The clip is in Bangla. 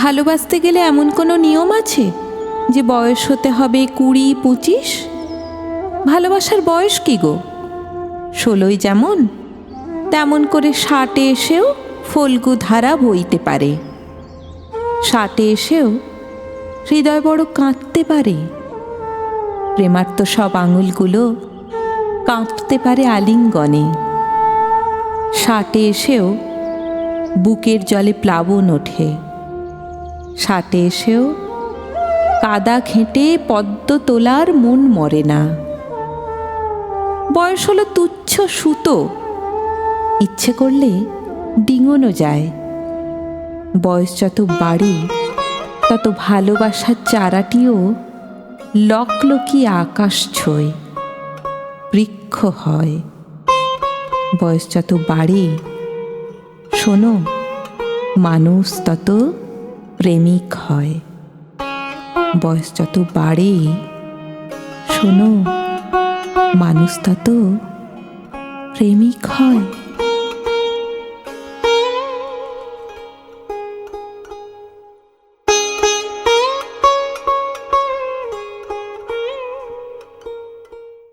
ভালোবাসতে গেলে এমন কোনো নিয়ম আছে যে বয়স হতে হবে 20-25? ভালোবাসার বয়স কি গো? 16 যেমন, তেমন করে 60 এসেও ফল্গু ধারা বইতে পারে। 60 এসেও হৃদয় বড় কাঁদতে পারে। প্রেমার্ত সব আঙুলগুলো কাঁপতে পারে আলিঙ্গনে। 60 এসেও বুকের জলে প্লাবন ওঠে। 60 এসেও কাদা ঘেঁটে পদ্ম তোলার মন মরে না। বয়স হলো তুচ্ছ সুতো, ইচ্ছে করলে ডিঙোনো যায়। বয়স যত বাড়ে তত ভালোবাসার চারাটিও লকলকি আকাশ ছোঁয়, বৃক্ষ হয়। বয়স যত বাড়ে, শোনো, মানুষ তত প্রেমিক হয়। বয়স যত বাড়ে, শোনো, মানুষ তত প্রেমিক হয়।